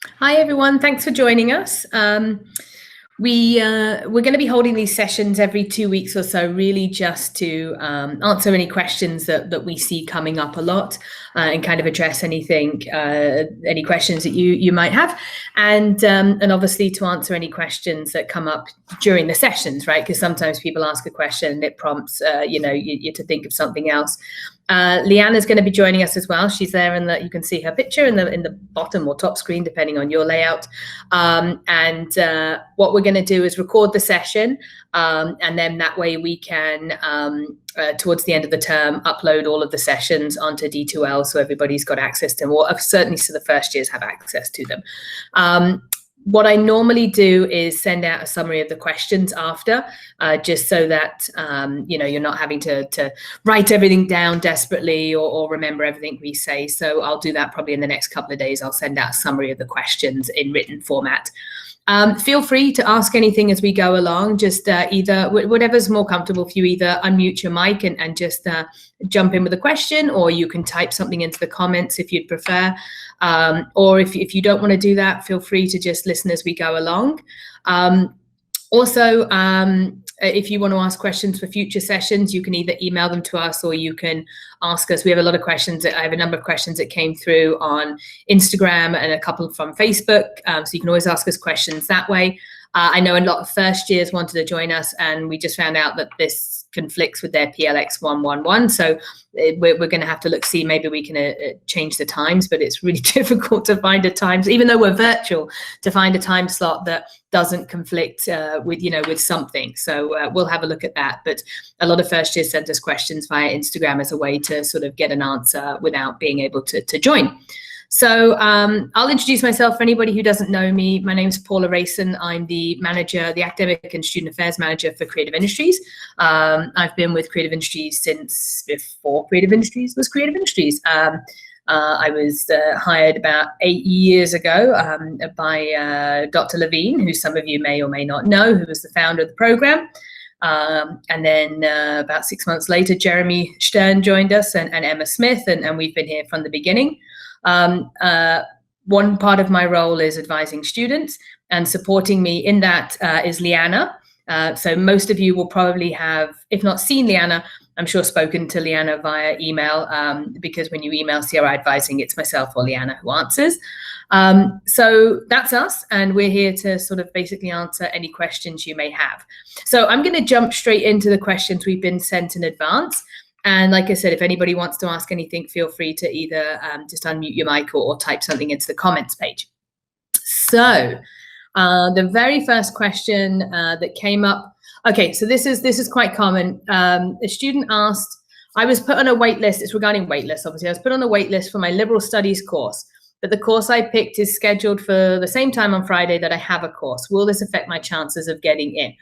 Hi, everyone. Thanks for joining us. We're going to be holding these sessions every 2 weeks or so, really just to answer any questions that we see coming up a lot and kind of address any questions that you might have, and obviously to answer any questions that come up during the sessions, right? Because sometimes people ask a question and it prompts you to think of something else. Leanna's going to be joining us as well. She's there, and you can see her picture in the bottom or top screen, depending on your layout. What we're going to do is record the session, and then that way we can, towards the end of the term, upload all of the sessions onto D2L, so everybody's got access to them, or certainly so the first years have access to them. What I normally do is send out a summary of the questions after, just so that you're not having to write everything down desperately or remember everything we say. So I'll do that probably in the next couple of days. I'll send out a summary of the questions in written format. Feel free to ask anything as we go along. Just either whatever's more comfortable for you. Either unmute your mic and just jump in with a question, or you can type something into the comments if you'd prefer. Or if you don't want to do that, feel free to just listen as we go along. If you want to ask questions for future sessions, you can either email them to us or you can ask us. We have a lot of questions. I have a number of questions that came through on Instagram and a couple from Facebook. So you can always ask us questions that way. I know a lot of first years wanted to join us, and we just found out that this conflicts with their PLX 111. So we're going to have to see, maybe we can change the times, but it's really difficult to find a time, even though we're virtual, to find a time slot that doesn't conflict with something. So we'll have a look at that. But a lot of first years sent us questions via Instagram as a way to sort of get an answer without being able to join. So I'll introduce myself for anybody who doesn't know me. My name is Paula Rayson. I'm the manager, the academic and student affairs manager for Creative Industries. I've been with Creative Industries since before Creative Industries was Creative Industries. I was hired about 8 years ago by Dr. Levine, who some of you may or may not know, who was the founder of the program. And then about 6 months later, Jeremy Stern joined us, and Emma Smith, and we've been here from the beginning. One part of my role is advising students, and supporting me in that is Leanna. So most of you will probably have, if not seen Leanna, I'm sure spoken to Leanna via email, because when you email CRI Advising, it's myself or Leanna who answers. So that's us, and we're here to sort of basically answer any questions you may have. So I'm going to jump straight into the questions we've been sent in advance. And like I said, if anybody wants to ask anything, feel free to either just unmute your mic or type something into the comments page. So the very first question that came up. Okay, so this is quite common. A student asked, I was put on a wait list. It's regarding wait lists, obviously. I was put on a wait list for my liberal studies course, but the course I picked is scheduled for the same time on Friday that I have a course. Will this affect my chances of getting in?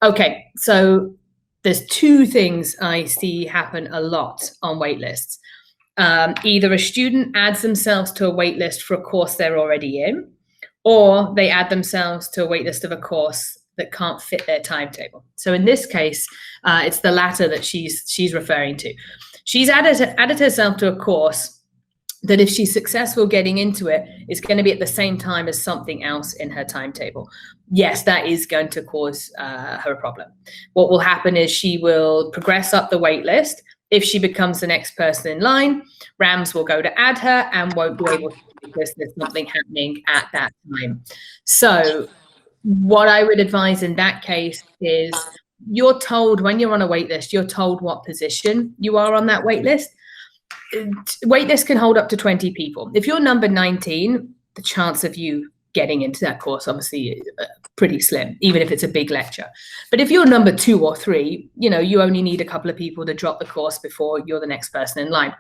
Okay, so there's two things I see happen a lot on waitlists. Either a student adds themselves to a waitlist for a course they're already in, or they add themselves to a waitlist of a course that can't fit their timetable. So in this case, it's the latter that she's referring to. She's added herself to a course that, if she's successful getting into it, is going to be at the same time as something else in her timetable. Yes, that is going to cause her a problem. What will happen is she will progress up the wait list. If she becomes the next person in line, RAMS will go to add her and won't be able to, because there's nothing happening at that time. So what I would advise in that case is, you're told when you're on a wait list, you're told what position you are on that wait list. Waitlist can hold up to 20 people. If you're number 19, the chance of you getting into that course obviously is pretty slim, even if it's a big lecture. But if you're number 2 or 3, you only need a couple of people to drop the course before you're the next person in line.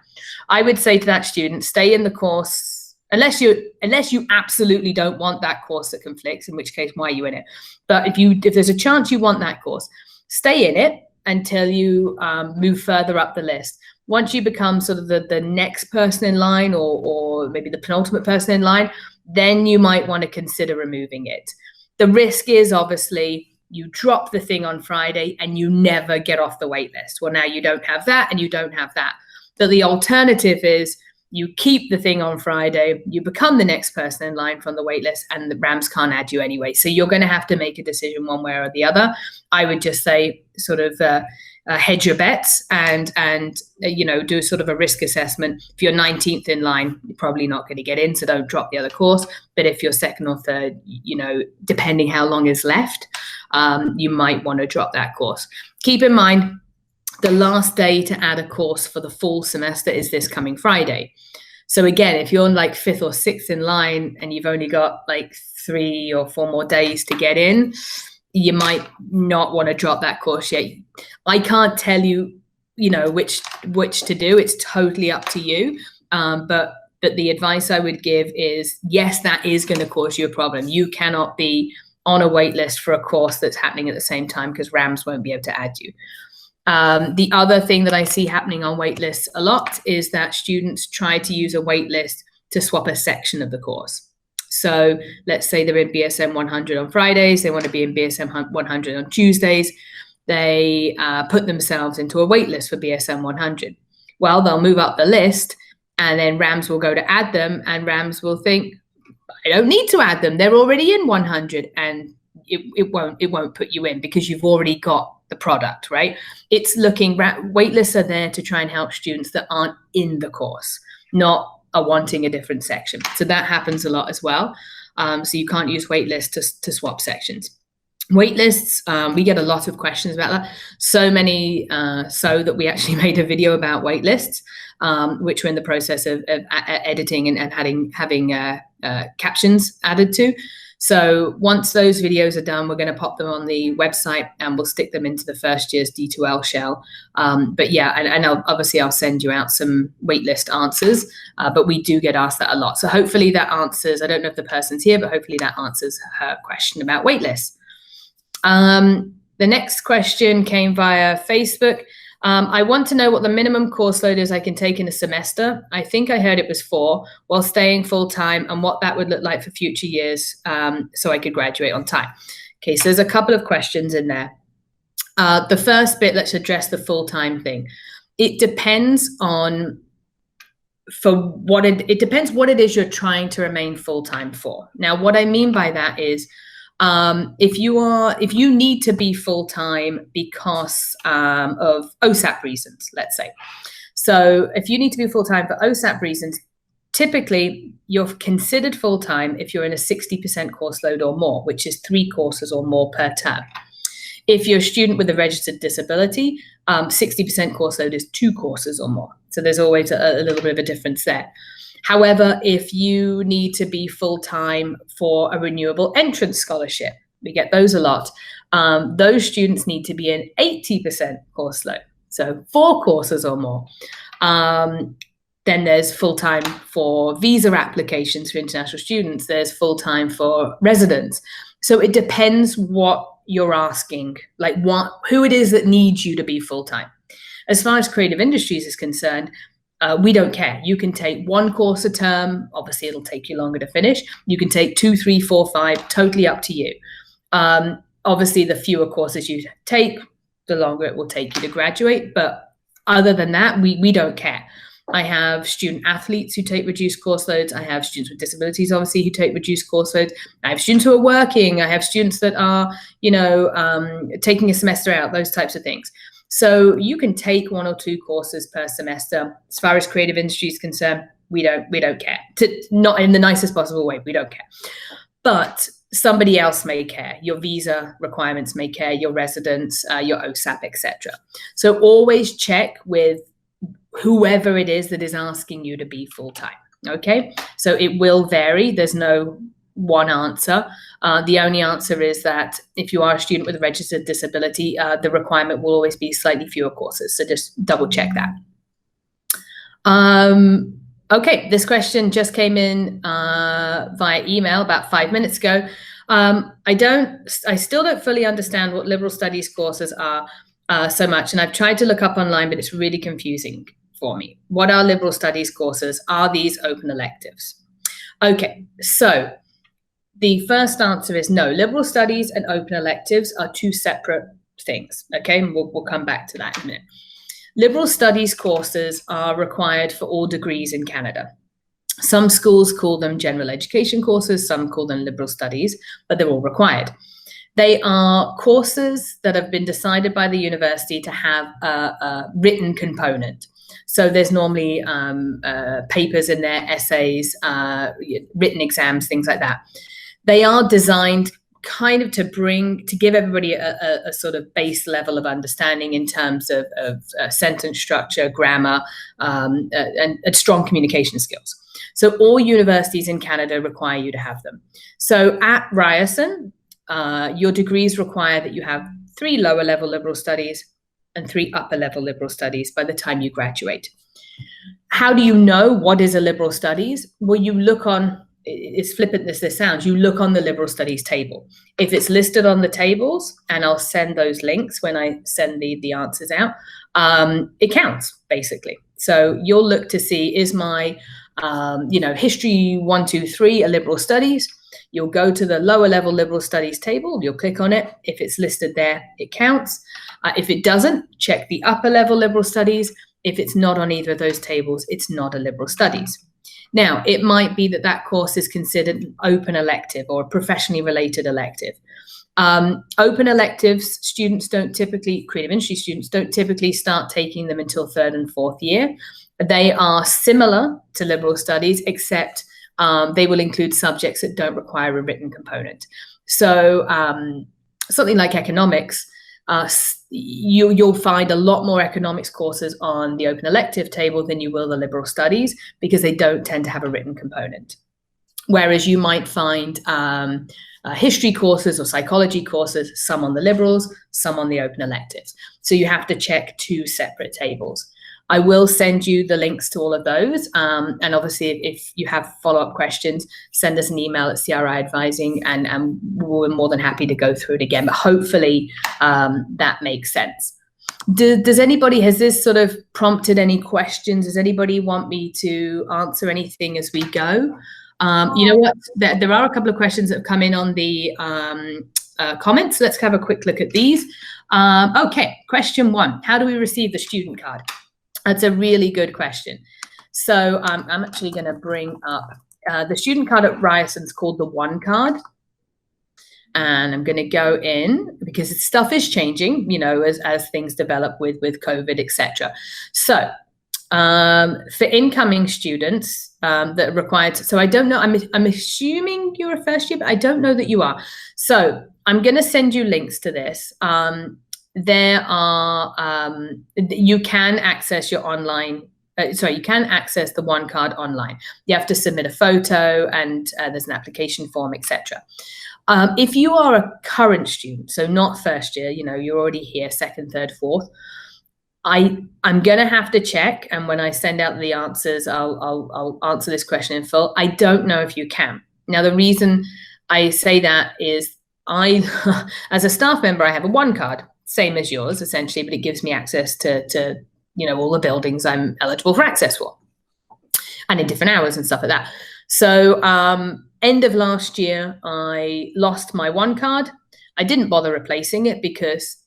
I would say to that student, stay in the course, unless you absolutely don't want that course that conflicts, in which case, why are you in it? But if there's a chance you want that course, stay in it until you move further up the list. Once you become sort of the next person in line, or maybe the penultimate person in line, then you might want to consider removing it. The risk is, obviously, you drop the thing on Friday and you never get off the wait list. Well, now you don't have that and you don't have that. So the alternative is you keep the thing on Friday, you become the next person in line from the wait list, and the Rams can't add you anyway. So you're going to have to make a decision one way or the other. I would just say sort of hedge your bets and do sort of a risk assessment. If you're 19th in line, you're probably not going to get in, so don't drop the other course. But if you're second or third, depending how long is left, you might want to drop that course. Keep in mind, the last day to add a course for the full semester is this coming Friday. So again, if you're like 5th or 6th in line and you've only got like 3 or 4 more days to get in, you might not want to drop that course yet. I can't tell you, which to do. It's totally up to you. But the advice I would give is, yes, that is going to cause you a problem. You cannot be on a wait list for a course that's happening at the same time, because Rams won't be able to add you. The other thing that I see happening on wait lists a lot is that students try to use a wait list to swap a section of the course. So let's say they're in BSM 100 on Fridays, they want to be in BSM 100 on Tuesdays. They put themselves into a wait list for BSM 100. Well, they'll move up the list, and then Rams will go to add them, and Rams will think, I don't need to add them, they're already in 100, and it won't put you in because you've already got the product, right? It's wait lists are there to try and help students that aren't in the course, not are wanting a different section. So that happens a lot as well. So you can't use wait lists to swap sections. Wait lists, we get a lot of questions about that. So many so that we actually made a video about wait lists, which we're in the process of editing and having captions added to. So once those videos are done, we're going to pop them on the website and we'll stick them into the first year's D2L shell. But yeah, and obviously I'll send you out some waitlist answers, but we do get asked that a lot. So hopefully that answers, I don't know if the person's here, but hopefully that answers her question about waitlists. The next question came via Facebook. I want to know what the minimum course load is I can take in a semester. I think I heard it was 4 while staying full time, and what that would look like for future years so I could graduate on time. Okay, so there's a couple of questions in there. The first bit, let's address the full-time thing. It depends on it depends what it is you're trying to remain full-time for. Now, what I mean by that is if you need to be full-time because of OSAP reasons, let's say. So if you need to be full-time for OSAP reasons, typically you're considered full-time if you're in a 60% course load or more, which is 3 courses or more per term. If you're a student with a registered disability, 60% course load is 2 courses or more. So there's always a little bit of a difference there. However, if you need to be full-time for a renewable entrance scholarship, we get those a lot, those students need to be in 80% course load, so 4 courses or more. Then there's full-time for visa applications for international students. There's full-time for residents. So it depends what you're asking, like who it is that needs you to be full-time. As far as creative industries is concerned, we don't care. You can take 1 course a term. Obviously, it'll take you longer to finish. You can take 2, 3, 4, 5, totally up to you. Obviously, the fewer courses you take, the longer it will take you to graduate. But other than that, we don't care. I have student athletes who take reduced course loads. I have students with disabilities, obviously, who take reduced course loads. I have students who are working. I have students that are, taking a semester out, those types of things. So you can take 1 or 2 courses per semester. As far as creative industry is concerned, we don't care. Not in the nicest possible way, we don't care. But somebody else may care. Your visa requirements may care, your residence, your OSAP, etc. So always check with whoever it is that is asking you to be full-time, okay? So it will vary. There's no one answer. The only answer is that if you are a student with a registered disability, the requirement will always be slightly fewer courses. So just double check that. Okay, this question just came in via email about 5 minutes ago. I still don't fully understand what liberal studies courses are so much, and I've tried to look up online, but it's really confusing for me. What are liberal studies courses? Are these open electives? Okay, so the first answer is no. Liberal studies and open electives are 2 separate things, okay? And we'll come back to that in a minute. Liberal studies courses are required for all degrees in Canada. Some schools call them general education courses, some call them liberal studies, but they're all required. They are courses that have been decided by the university to have a written component. So there's normally papers in there, essays, written exams, things like that. They are designed kind of to give everybody a sort of base level of understanding in terms of sentence structure, grammar, and strong communication skills. So all universities in Canada require you to have them. So at Ryerson, your degrees require that you have 3 lower level liberal studies and 3 upper level liberal studies by the time you graduate. How do you know what is a liberal studies? Well, you look on, as flippant as this sounds, you look on the liberal studies table. If it's listed on the tables, and I'll send those links when I send the answers out, it counts basically. So you'll look to see, is my history 1, 2, 3 a liberal studies? You'll go to the lower level liberal studies table, you'll click on it. If it's listed there, it counts. If it doesn't, check the upper level liberal studies. If it's not on either of those tables, it's not a liberal studies. Now, it might be that that course is considered an open elective or a professionally related elective. Open electives, students don't typically, creative industry students don't typically start taking them until 3rd and 4th year. They are similar to liberal studies, except they will include subjects that don't require a written component. So something like economics, you'll find a lot more economics courses on the open elective table than you will the liberal studies, because they don't tend to have a written component. Whereas you might find history courses or psychology courses, some on the liberals, some on the open electives. So you have to check 2 separate tables. I will send you the links to all of those. And obviously, if you have follow-up questions, send us an email at CRI Advising, and we're more than happy to go through it again. But hopefully that makes sense. Does anybody, has this sort of prompted any questions? Does anybody want me to answer anything as we go? You know what? There are a couple of questions that have come in on the comments. Let's have a quick look at these. Okay, question 1. How do we receive the student card? That's a really good question. So I'm actually going to bring up the student card at Ryerson's called the One Card. And I'm going to go in because stuff is changing, as things develop with COVID, etc. So for incoming students that are required, so I don't know, I'm assuming you're a first year, but I don't know that you are. So I'm going to send you links to this. There are, you can access your online, you can access the One Card online. You have to submit a photo, and there's an application form, etc. If you are a current student, so not first year, you're already here, 2nd, 3rd, 4th, I'm going to have to check, and when I send out the answers, I'll answer this question in full. I don't know if you can. Now, the reason I say that is as a staff member, I have a One Card, same as yours, essentially, but it gives me access to all the buildings I'm eligible for access for, and in different hours and stuff like that. So end of last year, I lost my One Card. I didn't bother replacing it because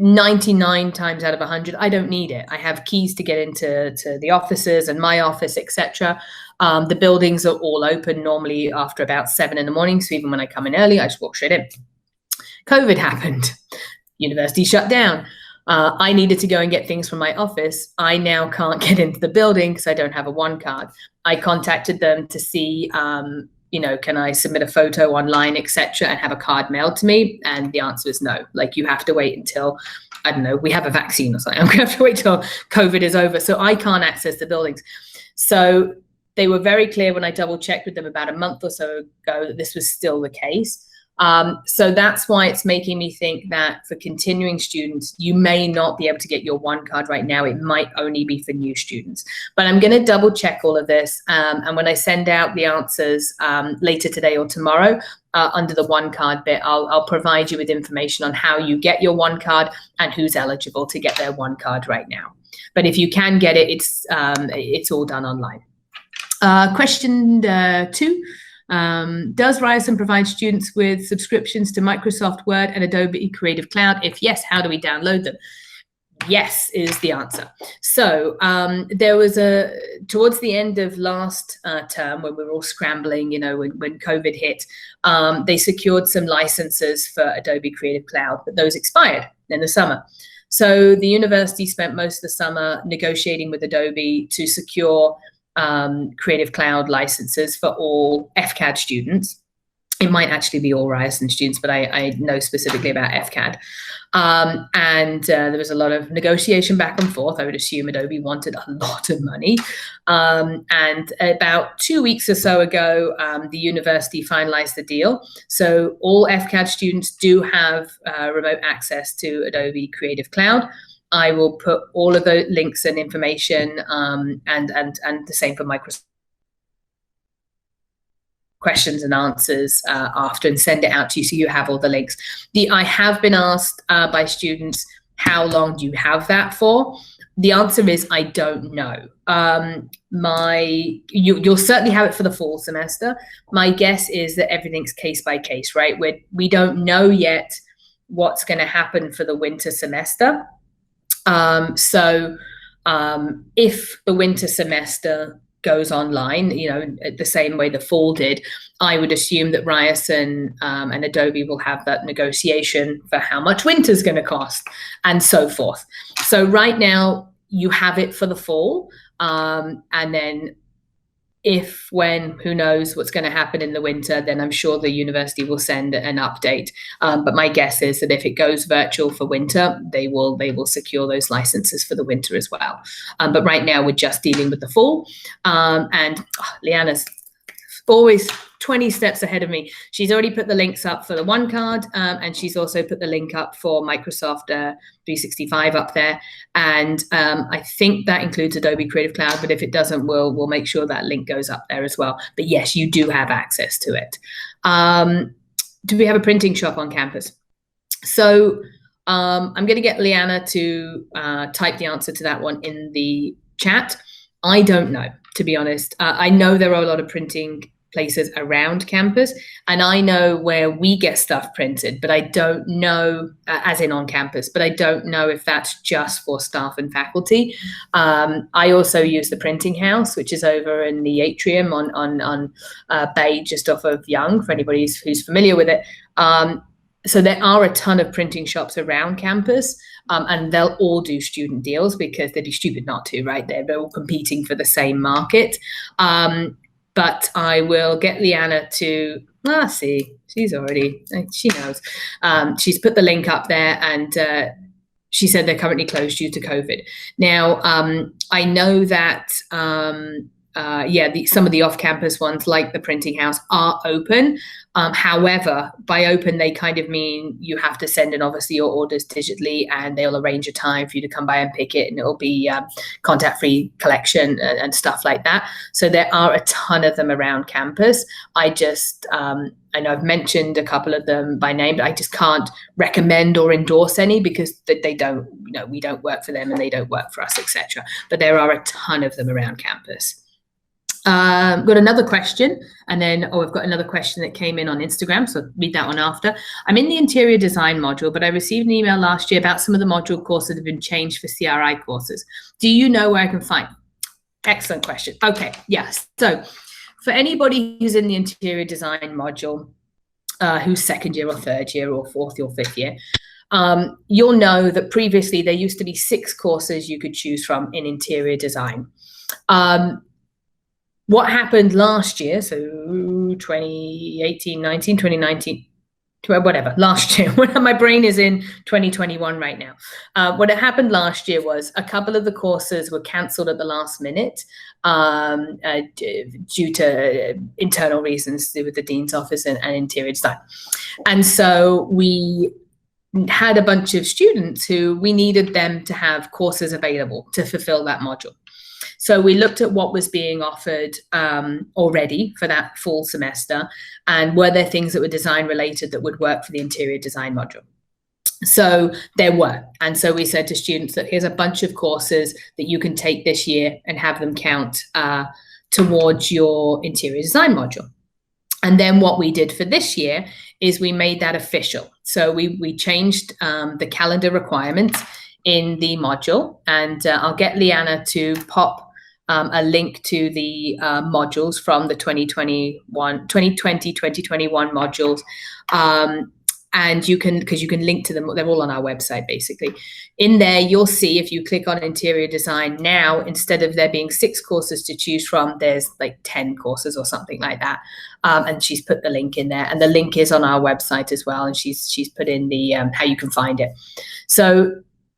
99 times out of 100, I don't need it. I have keys to get into the offices and my office, etc. The buildings are all open normally after about 7 in the morning. So even when I come in early, I just walk straight in. COVID happened. University shut down. I needed to go and get things from my office. I now can't get into the building because I don't have a One Card. I contacted them to see, can I submit a photo online, etc., and have a card mailed to me? And the answer is no. Like, you have to wait until, I don't know, we have a vaccine or something. I'm going to have to wait till COVID is over. So I can't access the buildings. So they were very clear when I double checked with them about a month or so ago that this was still the case. So that's why it's making me think that for continuing students, you may not be able to get your One Card right now. It might only be for new students. But I'm going to double check all of this. And when I send out the answers later today or tomorrow, under the One Card bit, I'll provide you with information on how you get your One Card and who's eligible to get their One Card right now. But if you can get it, it's all done online. Question 2. Does Ryerson provide students with subscriptions to Microsoft Word and Adobe Creative Cloud? If yes, how do we download them? Yes is the answer. So there was towards the end of last term, when we were all scrambling, you know, when COVID hit, they secured some licenses for Adobe Creative Cloud, but those expired in the summer. So the university spent most of the summer negotiating with Adobe to secure Creative Cloud licenses for all FCAD students. It might actually be all Ryerson students, but I know specifically about FCAD. And there was a lot of negotiation back and forth. I would assume Adobe wanted a lot of money. And about 2 weeks or so ago, the university finalized the deal. So all FCAD students do have remote access to Adobe Creative Cloud. I will put all of the links and information and the same for Microsoft questions and answers after, and send it out to you so you have all the links. I have been asked by students, how long do you have that for? The answer is I don't know. You'll certainly have it for the fall semester. My guess is that everything's case by case, right? We don't know yet what's going to happen for the winter semester. If the winter semester goes online, you know, the same way the fall did, I would assume that Ryerson and Adobe will have that negotiation for how much winter's going to cost and so forth. So right now you have it for the fall, and then who knows what's going to happen in the winter, then I'm sure the university will send an update. But my guess is that if it goes virtual for winter, they will secure those licenses for the winter as well. But right now we're just dealing with the fall. Leanna's always 20 steps ahead of me. She's already put the links up for the one card, and she's also put the link up for Microsoft 365 up there. And I think that includes Adobe Creative Cloud, but if it doesn't, we'll make sure that link goes up there as well. But yes, you do have access to it. Do we have a printing shop on campus? So I'm going to get Leanna to type the answer to that one in the chat. I don't know, to be honest. I know there are a lot of printing places around campus, and I know where we get stuff printed, but I don't know, as in on campus, but I don't know if that's just for staff and faculty. I also use the printing house, which is over in the atrium on Bay, just off of Young, for anybody who's familiar with it. So there are a ton of printing shops around campus, and they'll all do student deals because they'd be stupid not to, right? They're all competing for the same market. But I will get Leanna to, see, she knows. She's put the link up there, and she said they're currently closed due to COVID. Now, I know that, some of the off-campus ones, like the printing house, are open. However, by open, they kind of mean you have to send in, obviously, your orders digitally, and they'll arrange a time for you to come by and pick it, and it'll be contact-free collection and stuff like that. So there are a ton of them around campus. I know I've mentioned a couple of them by name, but I just can't recommend or endorse any because they don't, we don't work for them and they don't work for us, etc. But there are a ton of them around campus. Got another question, and then I've got another question that came in on Instagram, so read that one after. I'm in the interior design module, but I received an email last year about some of the module courses that have been changed for CRI courses. Do you know where I can find? Excellent question. Okay, yes. So for anybody who's in the interior design module, who's second year or third year or fourth or fifth year, you'll know that previously there used to be 6 courses you could choose from in interior design. What happened last year, so 2018, 19, 2019, whatever, last year, my brain is in 2021 right now. What had happened last year was a couple of the courses were cancelled at the last minute due to internal reasons to do with the Dean's office and interior design. And so we had a bunch of students who we needed them to have courses available to fulfill that module. So we looked at what was being offered already for that fall semester, and were there things that were design related that would work for the interior design module? So there were. And so we said to students that here's a bunch of courses that you can take this year and have them count towards your interior design module. And then what we did for this year is we made that official. So we changed the calendar requirements in the module, and I'll get Leanna to pop a link to the modules from the 2020-2021 modules. And you can, because you can link to them, they're all on our website basically. In there, you'll see, if you click on interior design now, instead of there being 6 courses to choose from, there's like 10 courses or something like that. And she's put the link in there, and the link is on our website as well. And she's put in the how you can find it. So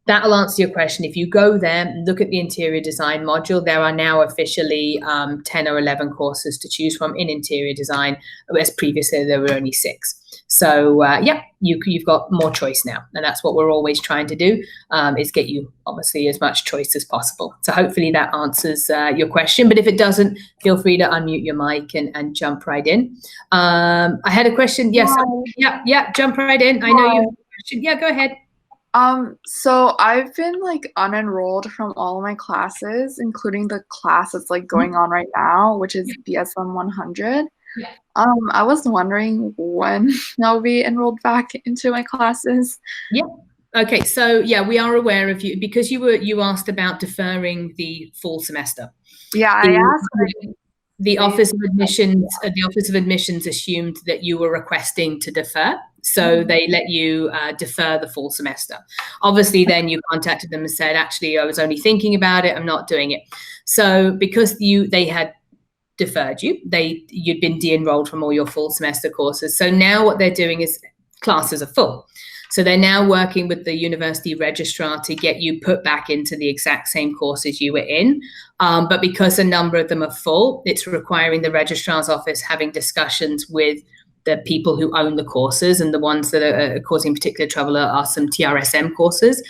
that'll answer your question. If you go there and look at the interior design module, there are now officially 10 or 11 courses to choose from in interior design, whereas previously there were only 6. So yeah, you've got more choice now, and that's what we're always trying to do, is get you obviously as much choice as possible. So hopefully that answers your question, but if it doesn't, feel free to unmute your mic and jump right in. I had a question. Yes. Yeah, jump right in. I know you have a question. Yeah, go ahead. So I've been like unenrolled from all of my classes, including the class that's like going on right now, which is BSM 100. Yeah. I was wondering when I'll be enrolled back into my classes. Yeah. Okay. So yeah, we are aware of you because you asked about deferring the fall semester. Yeah, I asked. The Office of Admissions, the Office of Admissions assumed that you were requesting to defer, so they let you defer the fall semester. Obviously, then you contacted them and said, actually, I was only thinking about it, I'm not doing it. So because they had deferred you, you'd been de-enrolled from all your fall semester courses. So now what they're doing is classes are full. So they're now working with the university registrar to get you put back into the exact same courses you were in. But because a number of them are full, it's requiring the registrar's office having discussions with the people who own the courses, and the ones that are causing particular trouble are some TRSM courses,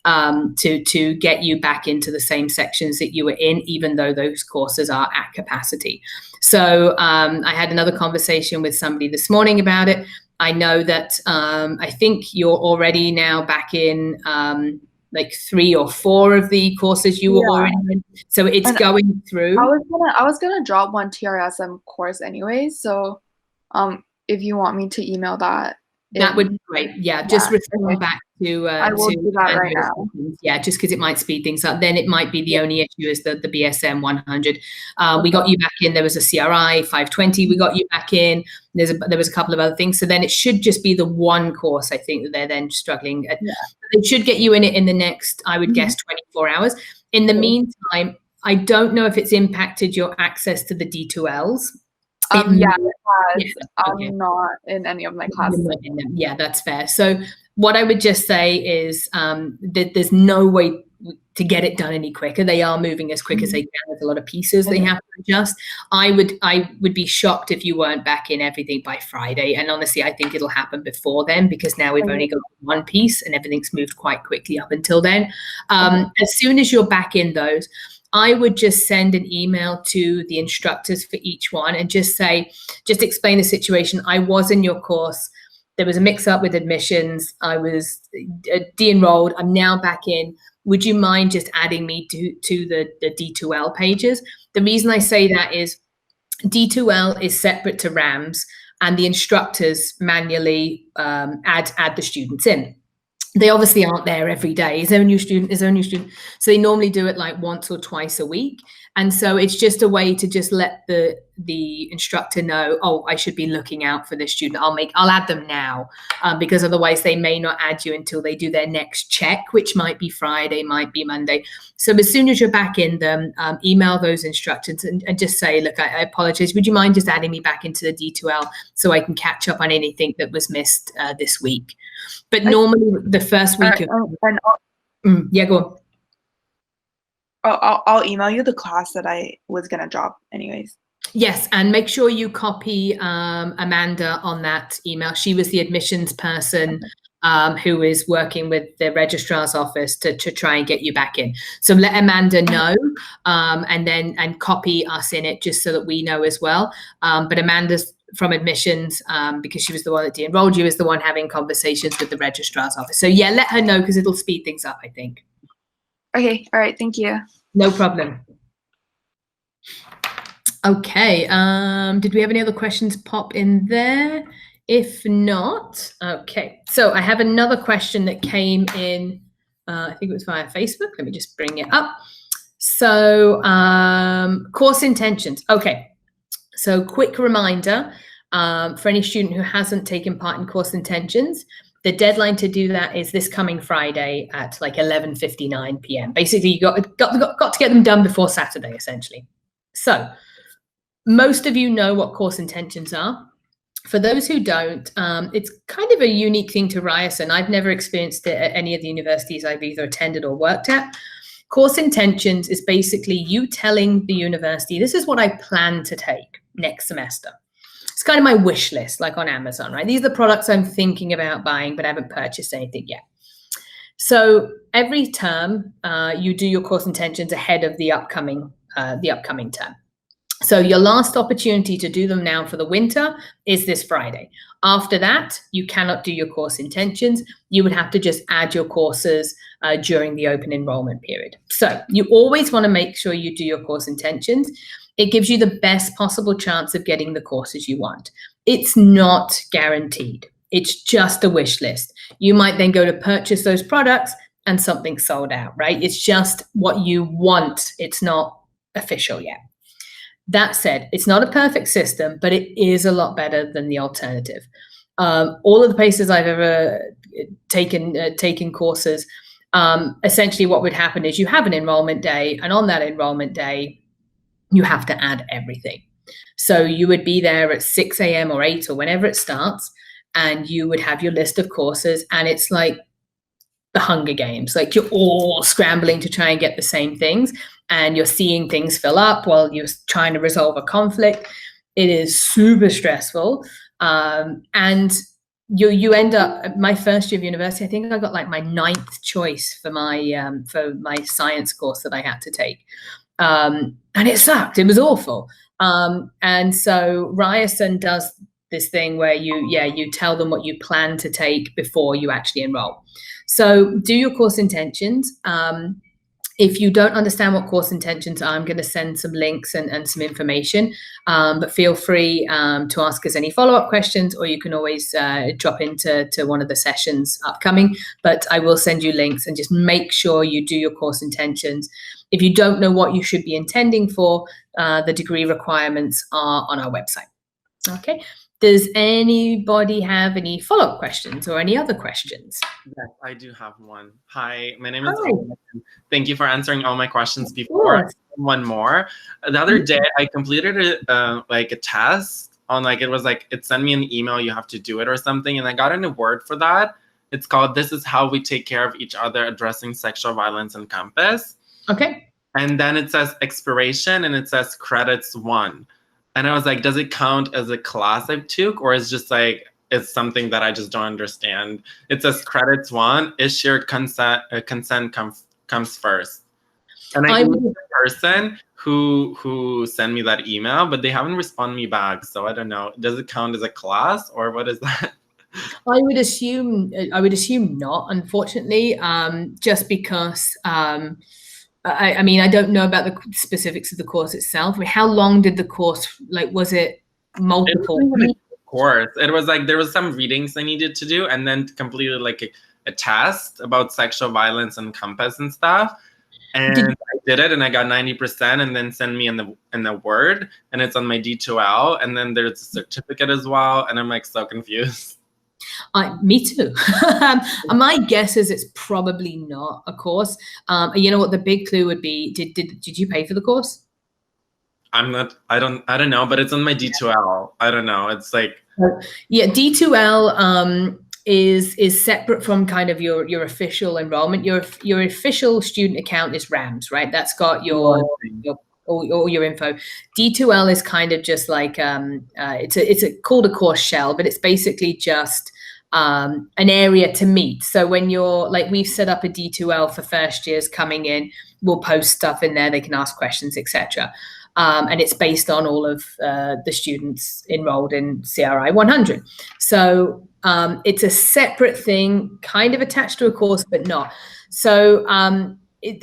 to get you back into the same sections that you were in, even though those courses are at capacity. So I had another conversation with somebody this morning about it. I know that I think you're already now back in like 3 or 4 of the courses you were already in. So it's going through. I was gonna drop one TRSM course anyway. So if you want me to email that. That would be great. Yeah, just respond back to. I will do that right now. Yeah, just because it might speed things up. Then it might be the only issue is the BSM 100. We got you back in. There was a CRI 520. We got you back in. There was a couple of other things. So then it should just be the one course, I think, that they're then struggling at. Yeah. They should get you in it in the next, I would guess, 24 hours. In the meantime, I don't know if it's impacted your access to the D2Ls. Yeah, it has. Yes, I'm not in any of my classes. Yeah, that's fair. So what I would just say is that there's no way to get it done any quicker. They are moving as quick as they can. There's a lot of pieces they have to adjust. I would be shocked if you weren't back in everything by Friday. And honestly, I think it'll happen before then, because now we've only got one piece and everything's moved quite quickly up until then. As soon as you're back in those, I would just send an email to the instructors for each one and just explain the situation. I was in your course. There was a mix-up with admissions. I was de-enrolled. I'm now back in. Would you mind just adding me to the D2L pages? The reason I say that is D2L is separate to RAMS, and the instructors manually add the students in. They obviously aren't there every day. Is there a new student? Is there a new student? So they normally do it like once or twice a week. And so it's just a way to just let the instructor know, oh, I should be looking out for this student. I'll add them now, because otherwise they may not add you until they do their next check, which might be Friday, might be Monday. So as soon as you're back in them, email those instructors and just say, look, I apologize. Would you mind just adding me back into the D2L so I can catch up on anything that was missed this week? But normally the first week yeah, go on. I'll email you the class that I was going to drop anyways. Yes, and make sure you copy Amanda on that email. She was the admissions person who is working with the registrar's office to try and get you back in. So let Amanda know and copy us in it just so that we know as well. But Amanda's from admissions, because she was the one that de-enrolled you, is the one having conversations with the registrar's office. So yeah, let her know because it'll speed things up, I think. Okay. All right. Thank you. No problem. Okay. Did we have any other questions pop in there? If not, okay. So I have another question that came in I think it was via Facebook. Let me just bring it up. So course intentions. Okay. So quick reminder for any student who hasn't taken part in course intentions, the deadline to do that is this coming Friday at like 11:59 p.m. Basically, you got to get them done before Saturday, essentially. So most of you know what course intentions are. For those who don't, it's kind of a unique thing to Ryerson. I've never experienced it at any of the universities I've either attended or worked at. Course intentions is basically you telling the university, this is what I plan to take next semester. It's kind of my wish list, like on Amazon, right? These are the products I'm thinking about buying, but I haven't purchased anything yet. So every term, you do your course intentions ahead of the upcoming term. So your last opportunity to do them now for the winter is this Friday. After that, you cannot do your course intentions. You would have to just add your courses during the open enrollment period. So you always want to make sure you do your course intentions. It gives you the best possible chance of getting the courses you want. It's not guaranteed. It's just a wish list. You might then go to purchase those products and something's sold out, right? It's just what you want. It's not official yet. That said, it's not a perfect system, but it is a lot better than the alternative. All of the places I've ever taken courses, essentially what would happen is you have an enrollment day, and on that enrollment day, you have to add everything. So you would be there at 6 a.m. or 8 or whenever it starts, and you would have your list of courses, and it's like the Hunger Games. Like you're all scrambling to try and get the same things, and you're seeing things fill up while you're trying to resolve a conflict. It is super stressful. And you end up, my first year of university, I think I got like my 9th choice for my science course that I had to take. And it sucked. It was awful. And so Ryerson does this thing where you tell them what you plan to take before you actually enroll. So do your course intentions. If you don't understand what course intentions are, I'm going to send some links and some information, but feel free to ask us any follow-up questions, or you can always drop into one of the sessions upcoming, but I will send you links, and just make sure you do your course intentions. If you don't know what you should be intending for, the degree requirements are on our website. Okay. Does anybody have any follow-up questions or any other questions? Yes, I do have one. Hi, my name is Owen. Thank you for answering all my questions before. One more. The other day, I completed like a test on it sent me an email, you have to do it or something, and I got an award for that. It's called "This is How We Take Care of Each Other Addressing Sexual Violence on Campus." Okay. And then it says expiration, and it says credits 1. And I was like, does it count as a class I took, or is just like, it's something that I just don't understand? It says credits 1, is your consent comes first. And I knew the person who sent me that email, but they haven't responded me back. So I don't know. Does it count as a class, or what is that? I would assume not, unfortunately, just because I mean, I don't know about the specifics of the course itself. I mean, how long did the course, like, was it multiple? It wasn't a course. It was like, there was some readings I needed to do, and then completed like a test about sexual violence on campus and stuff. And I did it, and I got 90%, and then send me in the Word, and it's on my D2L, and then there's a certificate as well, and I'm like so confused. Me too. My guess is it's probably not a course. You know what the big clue would be? Did you pay for the course? I don't know, but it's on my D2L. I don't know. It's like, yeah, D2L is separate from kind of your official enrollment. Your official student account is RAMS, right? That's got all your info. D2L is kind of just like it's called a course shell, but it's basically just an area to meet. So when you're like, we've set up a D2L for first years coming in, we'll post stuff in there, they can ask questions, etc. And it's based on all of the students enrolled in CRI 100. So it's a separate thing, kind of attached to a course, but not. So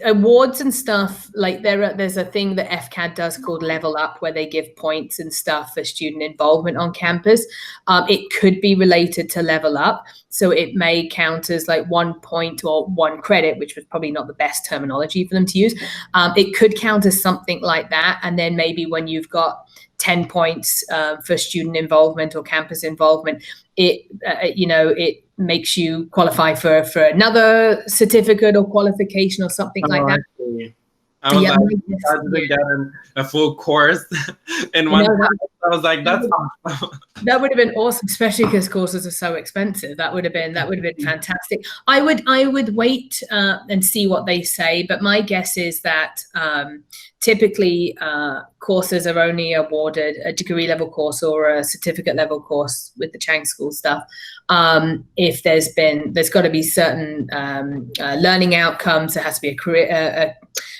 awards and stuff, like there's a thing that FCAD does called Level Up, where they give points and stuff for student involvement on campus. It could be related to Level Up, so it may count as like 1 point or 1 credit, which was probably not the best terminology for them to use. It could count as something like that, and then maybe when you've got 10 points for student involvement or campus involvement, it makes you qualify for another certificate or qualification or something like that. I was like, I didn't get a full course in one. I was like, that's awesome. That would have been awesome, especially because courses are so expensive. That would have been fantastic. I would wait and see what they say, but my guess is that typically courses are only awarded a degree level course or a certificate level course with the Chang School stuff if there's got to be certain learning outcomes. There has to be a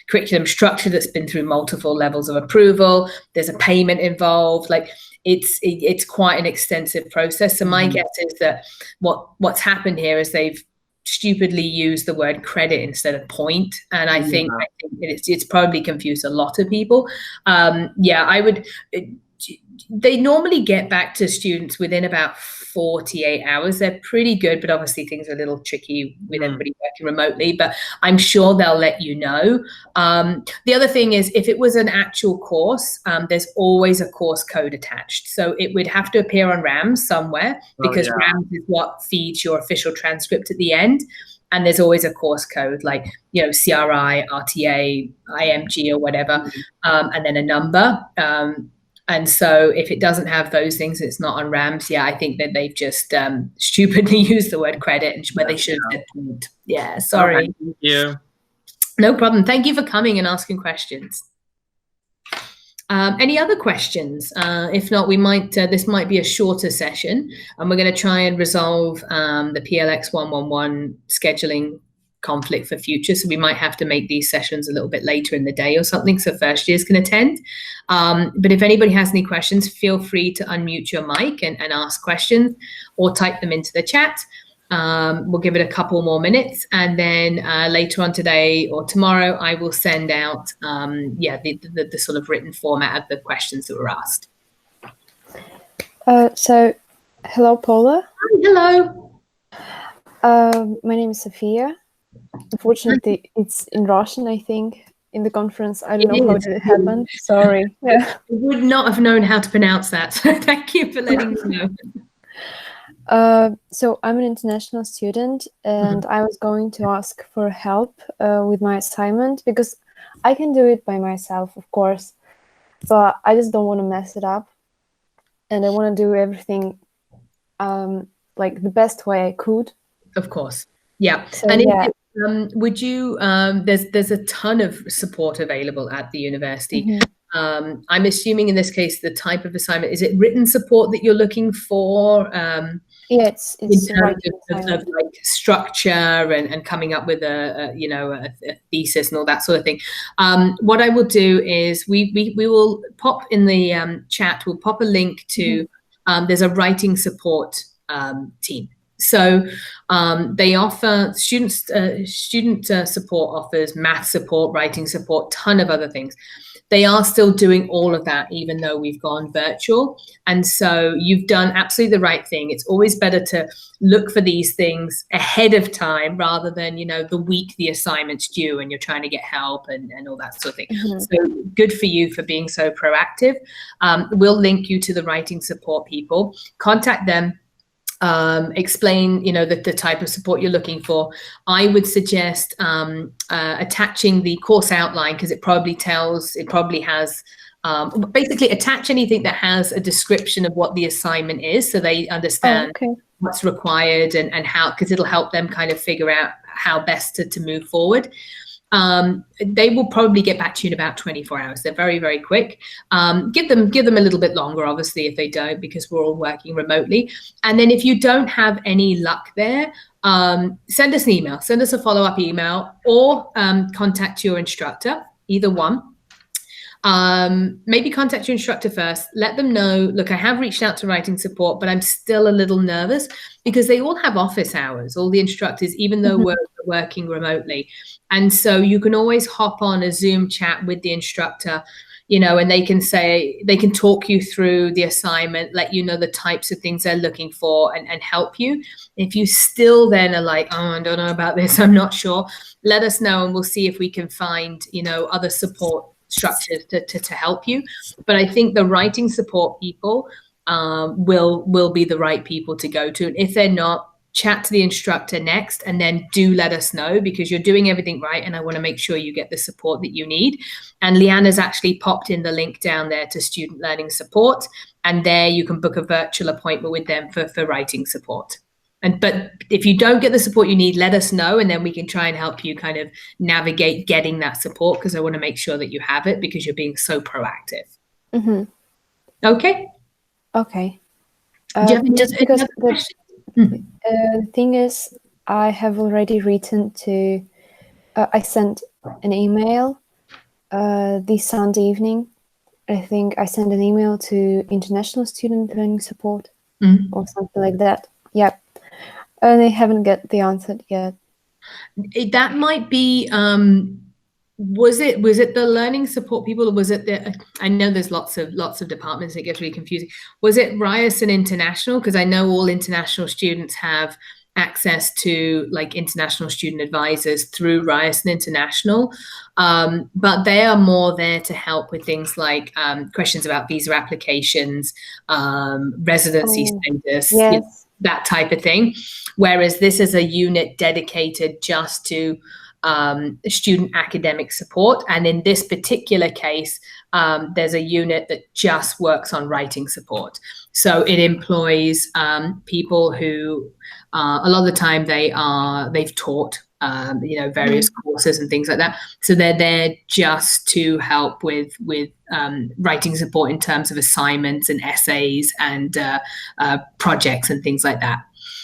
curriculum structure that's been through multiple levels of approval. There's a payment involved. Like it's quite an extensive process. So my guess is that what's happened here is they've stupidly used the word credit instead of point, and I think it's probably confused a lot of people. I would. They normally get back to students within about 48 hours. They're pretty good, but obviously things are a little tricky with everybody working remotely, but I'm sure they'll let you know. The other thing is, if it was an actual course, there's always a course code attached. So it would have to appear on RAMS somewhere, because RAMS is what feeds your official transcript at the end. And there's always a course code, like, CRI, RTA, IMG or whatever, and then a number. And so if it doesn't have those things, it's not on RAMS. Yeah, I think that they've just stupidly used the word credit where they should have said point. Yeah, sorry. Okay, thank you. No problem. Thank you for coming and asking questions. Any other questions? If not, we might. This might be a shorter session, and we're going to try and resolve the PLX 111 scheduling conflict for future. So we might have to make these sessions a little bit later in the day or something, so first years can attend. But if anybody has any questions, feel free to unmute your mic and ask questions, or type them into the chat. We'll give it a couple more minutes, and then later on today or tomorrow, I will send out the sort of written format of the questions that were asked. So, hello, Paula. Hi, hello. My name is Sophia. Unfortunately, it's in Russian, I think, in the conference. I don't know how it happened. Sorry. I would not have known how to pronounce that, so thank you for letting me know. So I'm an international student, and I was going to ask for help with my assignment, because I can do it by myself, of course, but I just don't want to mess it up, and I want to do everything like the best way I could. Of course, yeah. So, and would you? There's a ton of support available at the university. I'm assuming in this case, the type of assignment, is it written support that you're looking for? Yeah, it's in terms of like structure and coming up with a thesis and all that sort of thing. What I will do is we will pop in the chat. We'll pop a link to there's a writing support team. So they offer student support, offers math support, writing support, ton of other things. They are still doing all of that, even though we've gone virtual. And so you've done absolutely the right thing. It's always better to look for these things ahead of time rather than, the week the assignment's due and you're trying to get help and all that sort of thing. So good for you for being so proactive. We'll link you to the writing support people. Contact them. Explain, the type of support you're looking for. I would suggest attaching the course outline, because it probably has, basically attach anything that has a description of what the assignment is, so they understand what's required and how, because it'll help them kind of figure out how best to move forward. They will probably get back to you in about 24 hours. They're very, very quick. Give them a little bit longer, obviously, if they don't, because we're all working remotely. And then if you don't have any luck there, send us an email, send us a follow-up email, or contact your instructor, either one. Maybe contact your instructor first. Let them know, look, I have reached out to writing support, but I'm still a little nervous, because they all have office hours, all the instructors, even though we're working remotely. And so you can always hop on a Zoom chat with the instructor, and they can talk you through the assignment, let you know the types of things they're looking for, and help you. If you still then are like, oh, I don't know about this, I'm not sure, let us know and we'll see if we can find, other support structures to help you. But I think the writing support people will be the right people to go to. And if they're not, chat to the instructor next, and then do let us know, because you're doing everything right and I want to make sure you get the support that you need. And Leanna's actually popped in the link down there to student learning support, and there you can book a virtual appointment with them for writing support. But if you don't get the support you need, let us know, and then we can try and help you kind of navigate getting that support, because I want to make sure that you have it, because you're being so proactive. Mm-hmm. Okay. Okay. Just because the thing is, I have already written to. I sent an email this Sunday evening. I think I sent an email to International Student Learning Support or something like that. Yeah, and I haven't got the answer yet. That might be. Was it the learning support people, or was it I know there's lots of departments, it gets really confusing. Was it Ryerson International? Because I know all international students have access to like international student advisors through Ryerson International, but they are more there to help with things like questions about visa applications, residency status, yes. that type of thing. Whereas this is a unit dedicated just to student academic support. And in this particular case, there's a unit that just works on writing support. So it employs people who a lot of the time they've taught various courses and things like that. So they're there just to help with writing support in terms of assignments and essays and projects and things like that.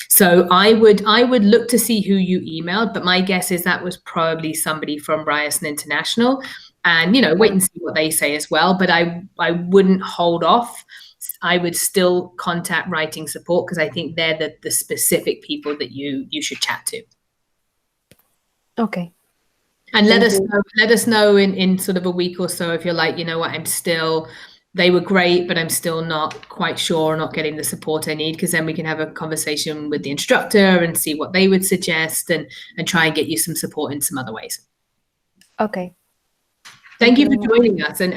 So I would look to see who you emailed, but my guess is that was probably somebody from Ryerson International, and wait and see what they say as well. But I wouldn't hold off. I would still contact writing support, because I think they're the specific people that you should chat to. Okay. And let us know in sort of a week or so if you're like, they were great, but I'm still not quite sure, not getting the support I need, because then we can have a conversation with the instructor and see what they would suggest, and try and get you some support in some other ways. Okay. Thank you for joining us. And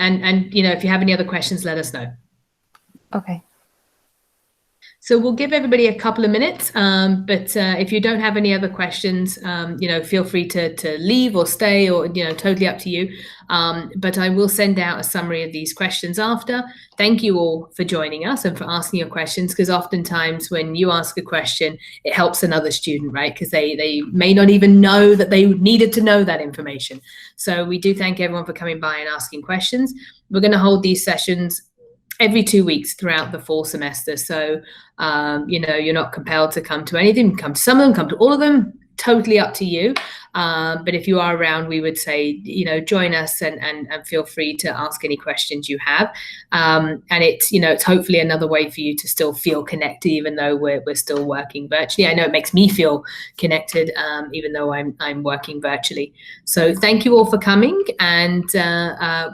if you have any other questions, let us know. Okay. So we'll give everybody a couple of minutes, but if you don't have any other questions, feel free to leave or stay, or totally up to you. But I will send out a summary of these questions after. Thank you all for joining us and for asking your questions, because oftentimes when you ask a question, it helps another student, right? Because they may not even know that they needed to know that information. So we do thank everyone for coming by and asking questions. We're going to hold these sessions every 2 weeks throughout the fall semester. So, you're not compelled to come to anything. Come to some of them, come to all of them, totally up to you. But if you are around, we would say, join us and feel free to ask any questions you have. And it's hopefully another way for you to still feel connected, even though we're still working virtually. I know it makes me feel connected, even though I'm working virtually. So thank you all for coming, and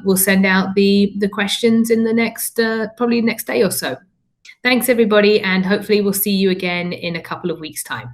we'll send out the questions in the next, probably next day or so. Thanks everybody, and hopefully we'll see you again in a couple of weeks' time.